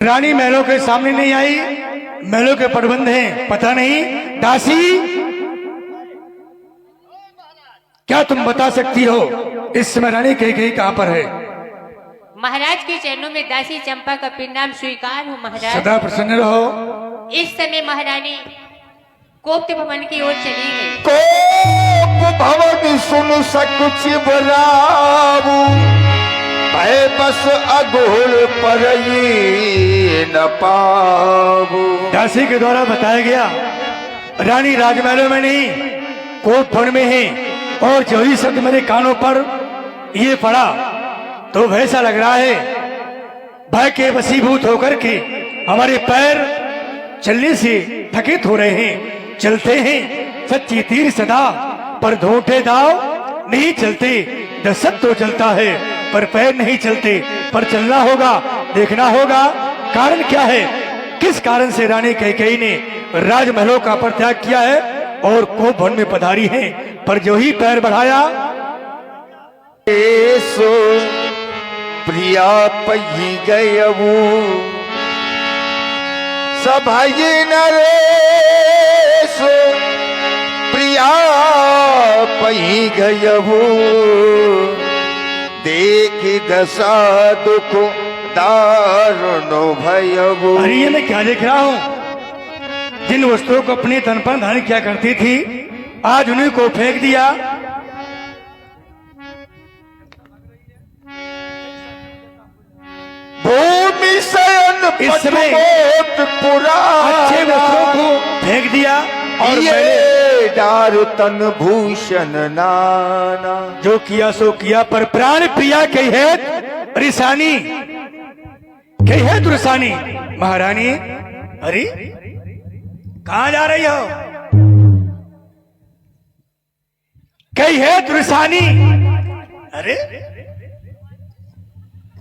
रानी महलों के सामने नहीं आई, महलों के प्रबंध हैं पता नहीं। दासी, क्या तुम बता सकती हो इस समय रानी कैकेयी कहाँ पर है? महाराज के चरणों में दासी चंपा का परिणाम स्वीकार हो महाराज। सदा प्रसन्न रहो। इस समय महारानी कोप्त भवन की ओर चली गई। कोप भवन सुन सकुच बराबू, भय बस अघोर पर न पाबू। दासी के द्वारा बताया गया रानी राजमहलों में नहीं, कोप भवन में है। और जो ही शब्द मेरे कानों पर ये पड़ा तो वैसा लग रहा है भय के वशीभूत होकर के हमारे पैर चलने से थकित हो रहे हैं। चलते हैं सच्ची तीर सदा, पर धोखे दाव नहीं चलते। दशत तो चलता है पर पैर नहीं चलते। पर चलना होगा, देखना होगा कारण क्या है, किस कारण से रानी कैकेयी ने राजमहलों का परित्याग किया है और कोप भवन में पधारी है। पर जो ही पैर बढ़ाया, सो प्रिया पही गयऊ, सभय नरेशो प्रिया पही गयऊ। देख दशा दुख दारुणो भयऊ। अरे ये मैं क्या देख रहा हूँ? जिन वस्तुओं को अपने तन पर धारण किया करती थी आज उन्हीं को फेंक दिया। भूमि शयन इस समय पुरा अच्छे वस्त्रों को फेंक दिया और ये डार तन भूषण नाना। जो किया सो किया, पर प्राण प्रिया कही है रिसानी, कही है दुर्सानी। महारानी, अरे कहाँ जा रही हो? कही है दुर्सानी। अरे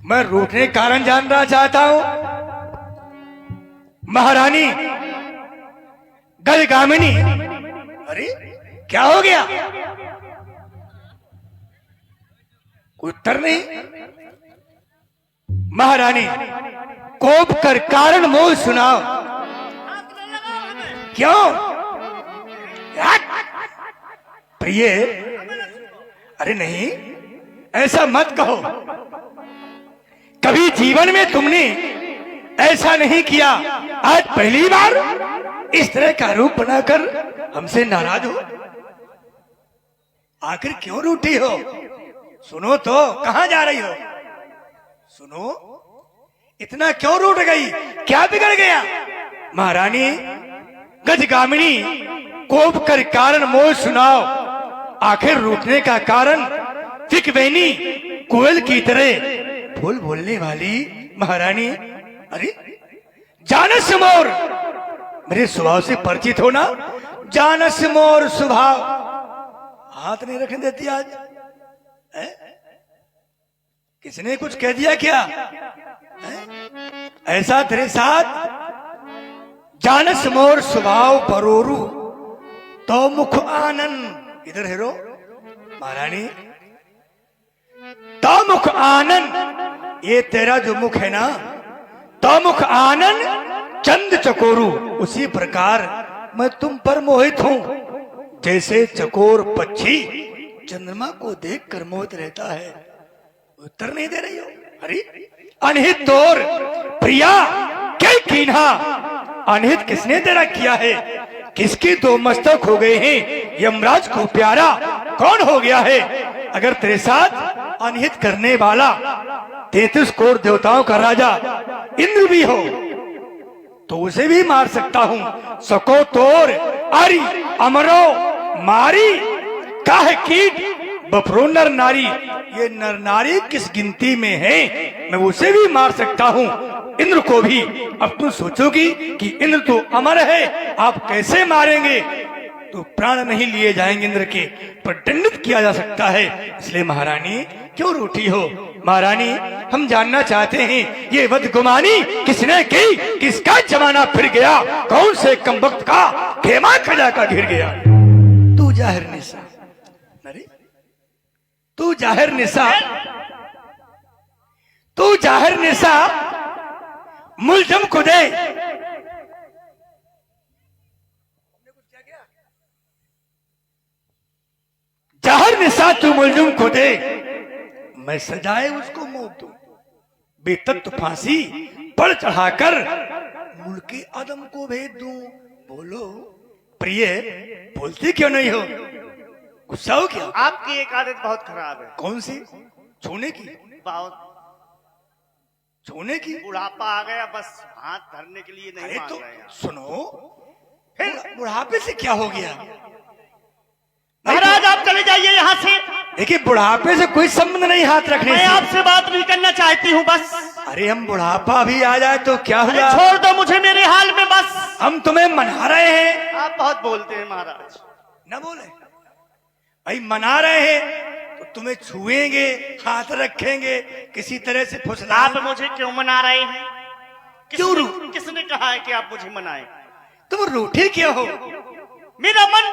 मैं रूठने कारण जानना चाहता हूं। महारानी गजगामिनी, अरे क्या हो गया? उत्तर नहीं। महारानी कोप कर कारण मोह सुनाओ। क्यों? प्रिय, अरे नहीं, ऐसा मत कहो। कभी जीवन में तुमने ऐसा नहीं किया, आज पहली बार इस तरह का रूप बनाकर हमसे नाराज हो। आखिर क्यों रूठी हो? सुनो तो, कहां जा रही हो? सुनो, इतना क्यों रूठ गई? क्या बिगड़ गया? महारानी गजगामिनी, कोप कर कारण मोह सुनाओ। आखिर रूठने का कारण फिकवेनी कोयल की तरह फूल बोलने वाली महारानी। अरे जानस मोर, मेरे स्वभाव से परिचित हो ना? जानस मोर स्वभाव। हाथ नहीं रखने देती आज है? किसने कुछ कह दिया क्या है? ऐसा तेरे साथ? जानस मोर स्वभाव परोरू तो मुख आनंद। इधर हेरो महारानी, तो मुख आनंद, ये तेरा जो मुख है ना, तो मुख आनंद चंद चकोरू, उसी प्रकार मैं तुम पर मोहित हूं जैसे चकोर पक्षी चंद्रमा को देखकर मोहित रहता है। उत्तर नहीं दे रही हो? अरे अनहित तोर प्रिया क्या कीन्हा, अनहित किसने तेरा किया है? किसकी दो मस्तक हो गए हैं? यमराज को प्यारा कौन हो गया है? अगर तेरे साथ अनहित करने वाला 33 करोड़ देवताओं का राजा इंद्र भी हो तो उसे भी मार सकता हूं। सको तोर अरि अमरो मारी, काहे कीट बफरो नर नारी। ये नर नारी किस गिनती में है? मैं उसे भी मार सकता हूं, इंद्र को भी। अब तुम सोचोगी कि इंद्र तो अमर है, आप कैसे मारेंगे? तो प्राण नहीं लिए जाएंगे इंद्र के, पर दंडित किया जा सकता है। इसलिए महारानी क्यों रूठी हो? महारानी हम जानना चाहते हैं ये बदगुमानी किसने की? किसका जमाना फिर गया? कौन से कमबख्त का खेमा खजा का घिर गया? तू जाहिर निशा, अरे तू जाहिर निशा, तू जाहिर निशा मुलजम को दे। जहर निशा तू मुलजुम को दे, मैं सजाए उसको मौत दूं। बेतत्व फांसी बढ़ चढ़ाकर मुल्की आदम को भेज दूं। बोलो प्रिय, बोलती क्यों नहीं हो? गुस्सा हो क्या? आपकी एक आदत बहुत खराब है। कौन सी? छूने की? बहुत। छूने की? बुढ़ापा आ गया, बस हाथ धरने के लिए नहीं अरे मांग तो रहे हैं आप। सुनो, फिर बुढ़ापे से क्या हो गया? महाराज आप चले जाइए यहाँ से। देखिए, बुढ़ापे से कोई संबंध नहीं हाथ रखने मैं से। आपसे बात नहीं करना चाहती हूँ बस। अरे हम बुढ़ापा भी आ जाए तो क्या अरे हुआ? छोड़ दो मुझे मेरे हाल में बस। हम तुम्हें मना रहे हैं। आप बहुत बोलते हैं महाराज। न बोले भाई, मना रहे हैं तो तुम्हें छुएंगे, हाथ रखेंगे, किसी तरह से फुसला। आप मुझे क्यों मना रहे हैं? क्यों? किसने कहा है कि आप मुझे मनाएं? तुम रूठे क्यों हो? मेरा मन,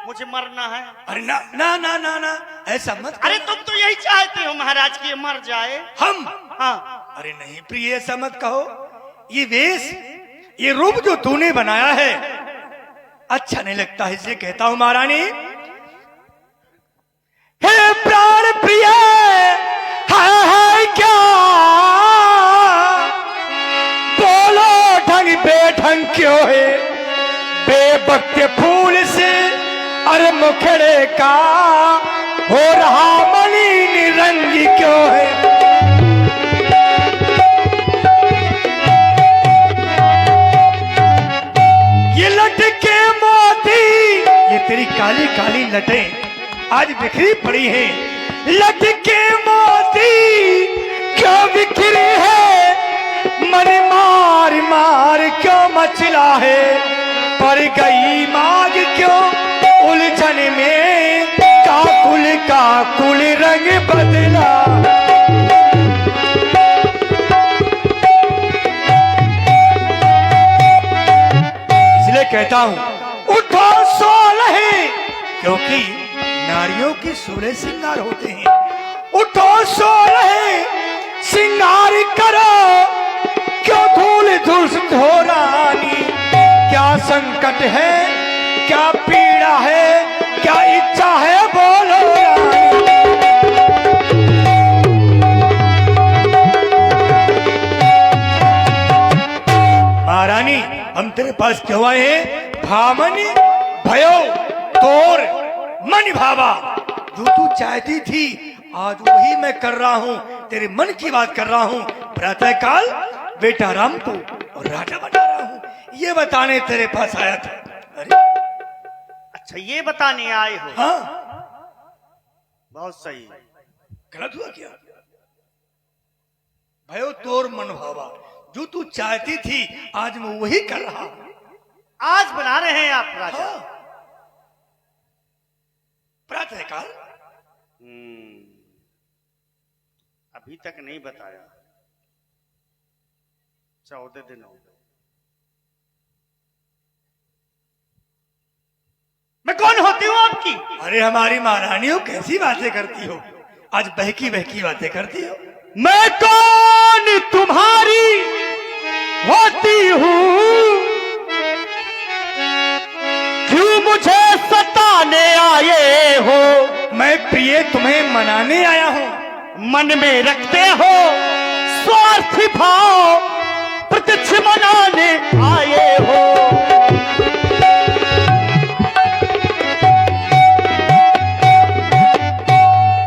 मुझे मरना है। अरे ना ना ना ना ना, ऐसा मत करो। अरे तुम तो यही चाहते हो महाराज कि ये मर जाए। हम? हाँ। अरे नहीं प्रिय, ऐसा मत कहो। ये वेश, ये रूप जो तूने बनाया है अच्छा नहीं लगता, इसलिए कहता हूं महारानी। हे प्राण प्रिय, है क्या? बोलो ढंग बेढंग क्यों है? बेबक फूल से अरे मुखड़े का हो रहा मलिन रंग क्यों है? ये लटके मोती, ये तेरी काली काली लटें आज बिखरी पड़ी हैं। लटके मोती क्यों बिखरी है? मन मार मार क्यों मचला है? पर गई माग क्यों उलझन में? काकुल रंग बदला। इसलिए कहता हूं उठो सोलह, क्योंकि नारियों की 16 श्रृंगार होते हैं। उठो सोलह श्रृंगार करो, क्यों धूल धो रानी? क्या संकट है, क्या पीड़ा है, क्या इच्छा है? बोलो रानी। महारानी, हम तेरे पास क्यों आए हैं? भामनी भयो तोर मन भावा, जो तू चाहती थी आज वही मैं कर रहा हूँ। तेरे मन की बात कर रहा हूँ। प्रातः काल बेटा राम को और राजा बना रहा हूँ, ये बताने तेरे पास आया था। अरे अच्छा, ये बताने आए हो? हाँ, बहुत सही। गलत हुआ क्या? भयो तोर मन भावा, जो तू चाहती थी आज मैं वही कर रहा हूँ। आज बना रहे हैं आप राजा? हाँ। प्रातः काल अभी तक नहीं बताया। 14 दिन हो गए। मैं कौन होती हूँ आपकी? अरे हमारी महारानियों, कैसी बातें करती हो? आज बहकी बहकी बातें करती हो। मैं कौन तुम्हारी होती हूँ? क्यों मुझे सताने आए हो? मैं प्रिय तुम्हें मनाने आया हूँ। मन में रखते हो स्वार्थी भाव, प्रत्यक्ष मनाने आए हो।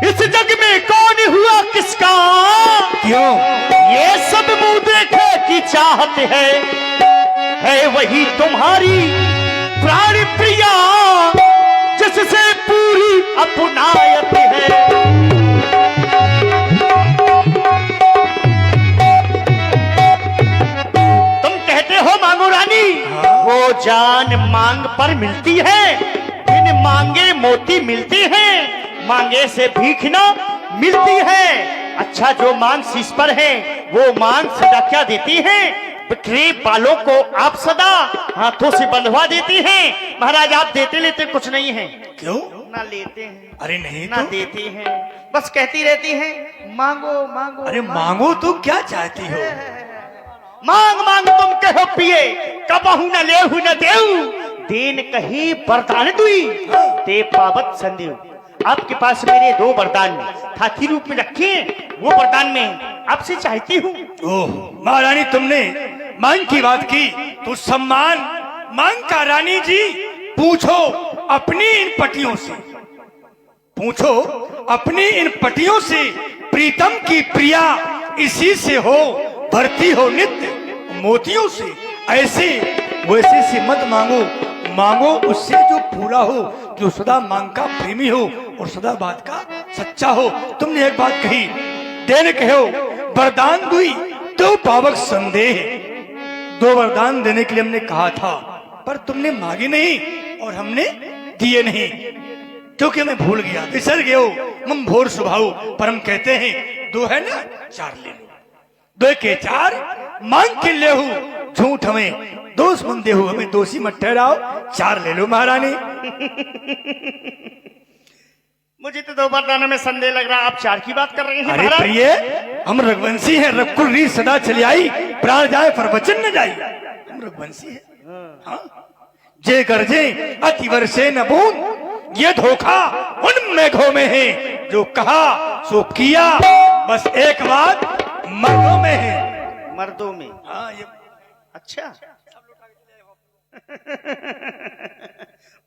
इस जग में कौन हुआ किसका? क्यों? ये सब मुंह देखे की चाहत है वही तुम्हारी प्राण प्रिया, जिससे पूरी अपनायत है। तुम कहते हो मांगो रानी, वो जान मांग पर मिलती है, बिन मांगे मोती मिलती है, मांगे से भीख ना मिलती है। अच्छा, जो मांग शीश पर है वो मांग सदा क्या देती है? बिखरे बालों को आप सदा हाथों से बंधवा देती हैं। महाराज आप देते लेते कुछ नहीं है। क्यों? ना लेते हैं अरे नहीं ना तो। देती हैं, बस कहती रहती हैं मांगो मांगो। अरे मांगो तो क्या चाहती हो? मांग मांग तुम कहो पिए, कबहू न लेहु न देऊ, देन कही वरदान दुई, ते पावत संदेव। आपके पास मेरे 2 वरदान हाथी रूप में रखे, वो वरदान में आपसे चाहती हूँ। ओह महारानी, तुमने मांग की बात की तो सम्मान मांग का। रानी जी पूछो अपनी इन पटियों से, पूछो अपनी इन पटियों से, प्रीतम की प्रिया इसी से हो, भरती हो नित्य मोतियों से। ऐसे वैसे से मत मांगो, मांगो उससे जो फूला हो, जो सदा मांग का प्रेमी हो और सदा बात का सच्चा हो। तुमने एक बात कही, देने कहो वरदान दुई तो पावक संदेह। 2 वरदान देने के लिए हमने कहा था, पर तुमने मांगे नहीं और हमने दिए नहीं, क्योंकि मैं भूल गया, बिसर गए हो। हम भोर स्वभाव पर हम कहते हैं 2 है ना 4 ले लो, 2 के 4 मांग के ले हो। झूठ हमें दोष मंदे हो, हमें दोषी मत ठहराओ, 4 ले लो महारानी। मुझे तो 2 वरदानों में संदेह लग रहा, आप 4 की बात कर रहे हैं। अरे प्रिय, हम रघुवंशी हैं, रघुकुल रीत सदा चली आई, प्राण जाए पर वचन न जाए। हम रघुवंशी हैं। हाँ? जे गर्जे अति वर्षे न बूंद, ये धोखा उन मेघों में है, जो कहा सो किया, बस एक बात मर्दों में है। मर्दों में? हाँ, ये अच्छा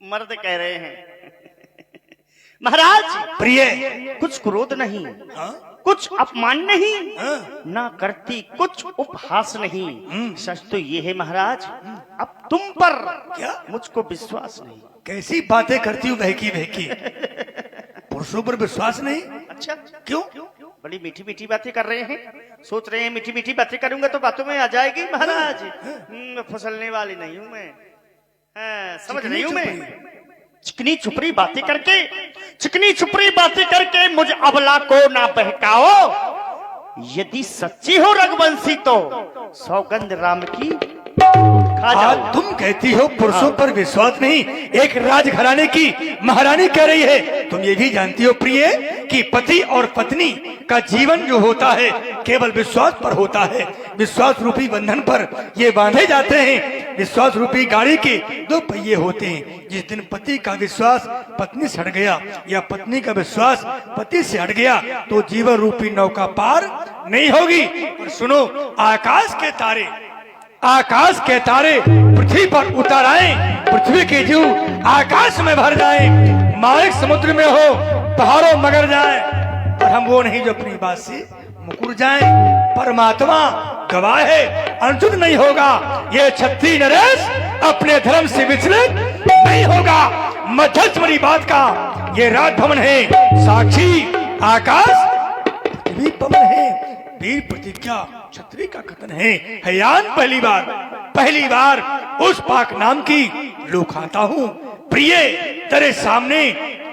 मर्द कह रहे हैं। महाराज प्रिय, कुछ क्रोध नहीं, हाँ? कुछ अपमान नहीं, हाँ? ना करती कुछ उपहास नहीं। सच तो ये है महाराज, अब तुम पर क्या? मुझको विश्वास नहीं। कैसी बातें करती हूँ बहकी बहकी, पुरुषों पर विश्वास नहीं? अच्छा क्यों? बड़ी मीठी मीठी बातें कर रहे हैं, सोच रहे हैं मीठी मीठी बातें करूंगा तो बातों में आ जाएगी। महाराज फसलने वाली नहीं हूं मैं, समझ रही हूं मैं। चिकनी छुपरी बातें करके, चिकनी छुपरी बातें करके मुझ अबला को ना बहकाओ। यदि सच्ची हो रघुवंशी तो सौगंध राम की खा जाओ। तुम कहती हो पुरुषों पर विश्वास नहीं, एक राजघराने की महारानी कह रही है। तुम ये भी जानती हो प्रिय कि पति और पत्नी का जीवन जो होता है केवल विश्वास पर होता है, विश्वास रूपी बंधन पर ये बांधे जाते हैं। विश्वास रूपी गाड़ी के 2 पहिए होते हैं। जिस दिन पति का विश्वास पत्नी से हट गया या पत्नी का विश्वास पति से हट गया तो जीवन रूपी नौका पार नहीं होगी। और सुनो, आकाश के तारे पृथ्वी पर उतर आए, पृथ्वी के जीव आकाश में भर जाए, मालिक समुद्र में हो, पहाड़ों मगर जाए, पर हम वो नहीं जो अपनी बात से मुकुर जाए। परमात्मा गवाह है, अनुचित नहीं होगा। ये क्षत्रिय नरेश अपने धर्म से विचलित नहीं होगा। मध्यस्थ बड़ी बात का ये राजभवन है, साक्षी आकाश पृथ्वी पवन है, वीर प्रतिज्ञा क्षत्रिय का कथन है। हयान पहली बार उस पाक नाम की लो खाता हूँ। प्रिय, तेरे सामने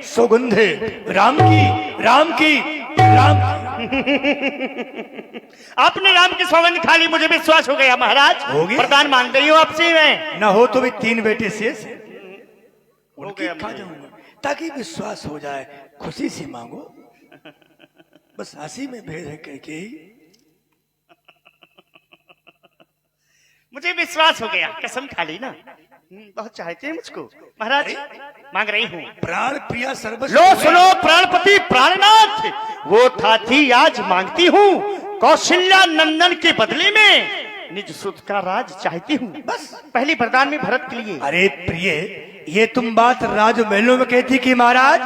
सौगंध राम की। आपने राम की सौगंध खा ली, मुझे विश्वास हो गया। महाराज हो गया? वरदान मांग रही हूँ आपसे मैं। न हो तो भी 3 बेटे शेष उनकी गया खा मुझे। जाऊंगा, ताकि विश्वास हो जाए। खुशी से मांगो, बस हंसी में भेद है कह के ही। मुझे विश्वास हो गया, कसम खा ली ना। बहुत चाहते हैं मुझको। महाराज मांग रही हूँ। प्राण प्रिया सर्वस्व। लो सुनो प्राणपति प्राणनाथ, वो थाथी आज मांगती हूँ कौशल्या नंदन के बदले में निज सुध का राज चाहती हूँ। बस पहली वरदान में भरत के लिए। अरे प्रिय, ये तुम बात राजमहलों में कहती कि महाराज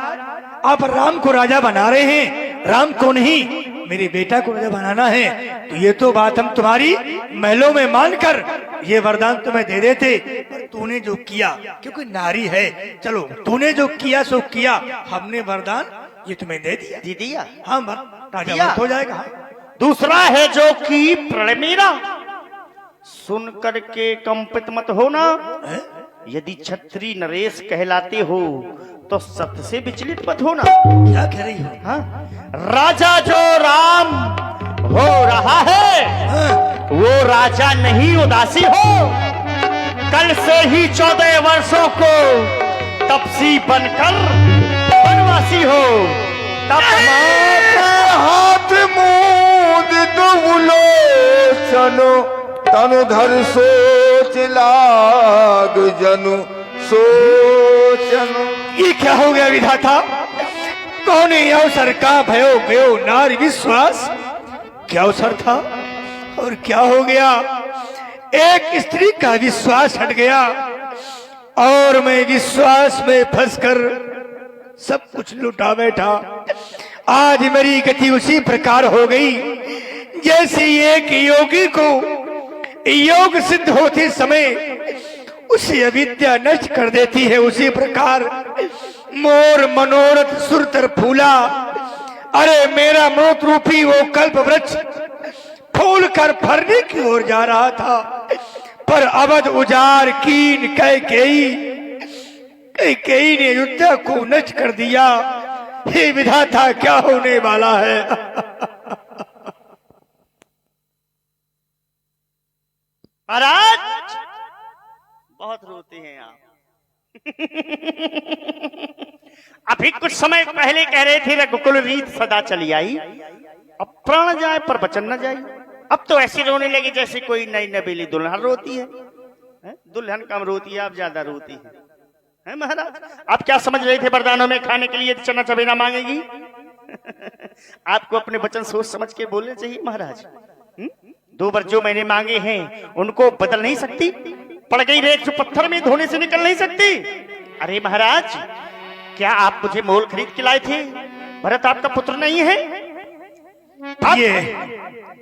आप राम को राजा बना रहे हैं, राम को नहीं मेरे बेटा को राजा बनाना है। तो ये तो बात हम तुम्हारी महलों में मानकर ये वरदान तुम्हें दे देते, पर तूने जो किया, क्योंकि नारी है, चलो तूने जो किया सो किया, हमने वरदान ये तुम्हें दे दिया। हाँ, राजा मत हो जाएगा। दूसरा है जो कि प्रण मेरा, सुन करके कंपित मत होना। यदि छत्री नरेश कहलाते हो तो सत्य से विचलित मत होना। क्या कह रही हो? हाँ? राजा जो राम हो रहा है वो राजा नहीं उदासी हो। कल से ही 14 वर्षों को तपसी बनकर वनवासी हो। तब हाथ मूंद दुबलो चलो तनु धर सोच लाग जनु सोचनु। ये क्या हो गया विधाता? कौन ही अवसर का भयो गयो नारी विश्वास? क्या अवसर था और क्या हो गया? एक स्त्री का विश्वास हट गया और मैं विश्वास में फंसकर सब कुछ लुटा बैठा। आज मेरी गति उसी प्रकार हो गई जैसे एक योगी को योग सिद्ध होते समय उसी अविद्या नष्ट कर देती है, उसी प्रकार मोर मनोरथ सुरतर फूला। अरे मेरा मौत रूपी वो कल्प वृक्ष फूल कर फरने की ओर जा रहा था, पर अवध उजार कीन कैकेयी ने युद्ध को नष्ट कर दिया। हे विधाता, क्या होने वाला है? महाराज बहुत रोते हैं आप। अभी कुछ समय पहले कह रहे थे रघुकुल रीत सदा चली आई, अब प्राण जाए पर वचन न जाए। अब तो ऐसे रोने लगे जैसे कोई नई नबीली दुल्हन रोती है। दुल्हन कम रोती है, आप ज्यादा रोती है महाराज। आप क्या समझ रहे थे वरदानों में खाने के लिए चना चबेना मांगेगी? आपको अपने वचन सोच समझ के बोलने चाहिए महाराज। 2 बार जो मैंने मांगे हैं उनको बदल नहीं सकती? पड़ गई रेत जो पत्थर में धोने से निकल नहीं सकती? अरे महाराज, क्या आप मुझे मोल खरीद के लाए थे? भरत आपका पुत्र नहीं है? ये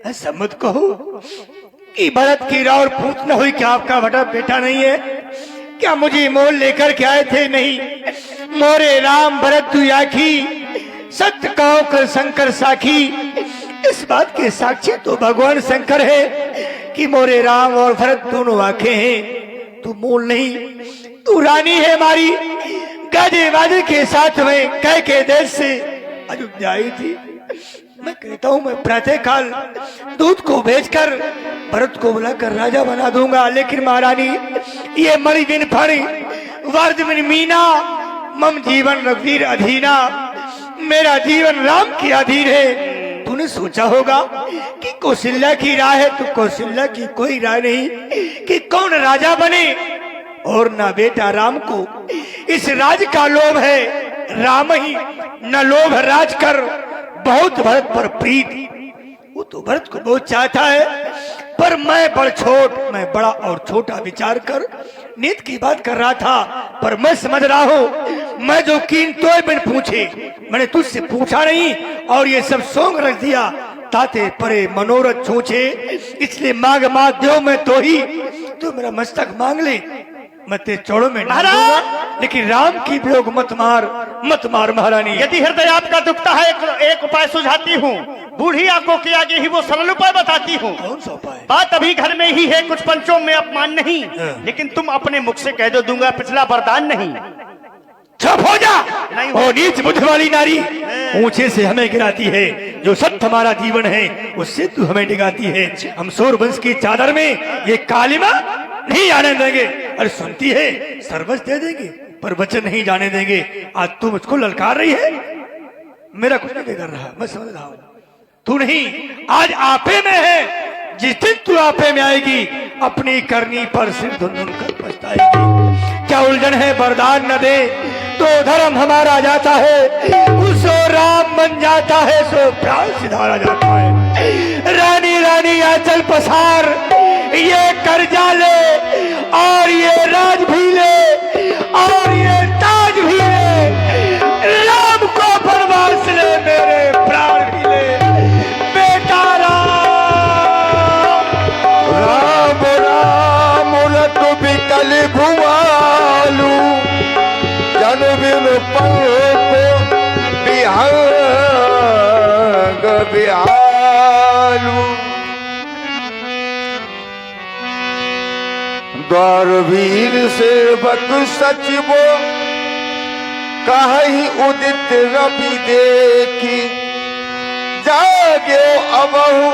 ऐसा मत कहो कि भरत की राह पूछ न हुई, क्या आपका बड़ा बेटा नहीं है? क्या मुझे मोल लेकर के आए थे? नहीं, मोरे राम भरत तू आखी, सत्य कहो कर शंकर साखी। इस बात के साक्षी तो भगवान शंकर है कि मोरे राम और भरत दोनों आंखें हैं। तू मूल नहीं, तू रानी है हमारी। गाजे बाजे के साथ में कह के देश से अयोध्या आई थी। मैं कहता हूँ मैं प्रातः काल दूध को भेजकर भरत को बुलाकर राजा बना दूंगा, लेकिन महारानी ये मणि बिन फणि वर्द बिन मीना मम जीवन रघुवीर अधीना। मेरा जीवन राम की अधीन है। तूने सोचा होगा कि कौशल्या की राह है, तो कौशल्या की कोई राह नहीं कि कौन राजा बने, और ना बेटा राम को इस राज का लोभ है। राम ही न लोभ राज कर, बहुत भरत पर प्रीत। वो तो भरत को बहुत चाहता है, पर मैं बड़ा और छोटा विचार कर नीत की बात कर रहा था। पर मैं समझ रहा हूँ, मैं जो कीन तो बिन पूछे, मैंने तुझसे पूछा नहीं और ये सब सोंग रख दिया। ताते परे मनोरथ छूछे, इसलिए मांग दो मैं तो ही, तो मेरा मस्तक मांग ले, मैं ते चौड़ों में डाल दूंगा, लेकिन राम की वियोग मत मार महारानी। यदि हृदय आपका दुखता है, एक उपाय सुझाती हूँ। बूढ़ी आंखों के आगे ही वो सरल उपाय बताती हूँ। कौन सा उपाय? बात अभी घर में ही है, कुछ पंचों में अपमान नहीं, लेकिन तुम अपने मुख से कह दो दूंगा, पिछला वरदान नहीं। चुप हो जा। ओ नीच बुद्ध वाली नारी, ऊंचे से हमें गिराती है। जो सत्य हमारा जीवन है उससे तू हमें डिगाती है। हम सूर्यवंश की चादर में ये कालिमा नहीं आने देंगे। अरे सुनती है, सर्वस्व दे देंगे पर वचन नहीं जाने देंगे। आज तू मुझको ललकार रही है, मेरा कुछ नहीं कर रहा, मैं समझ रहा हूँ। तू नहीं, आज आपे में है। जिस दिन तू आपे में आएगी, अपनी करनी पर सिर धुन कर पछताएगी। क्या उलझन है, वरदान न दे तो धर्म हमारा जाता है, उसो राम बन जाता है, सो प्राण सिधारा जाता है। रानी रानी आंचल पसार, ये कर्जा ले और ये राज भी ले और ये ताज भी ले, राम को बनवास ले, मेरे प्राण भी ले। बेटा राम राम रत बिकल भुआलू, जन बिन पंख बिहंग बिहालू। द्वार वीर सेवक सचिवो, कहीं उदित रवि देखी, जाग्यो अबहु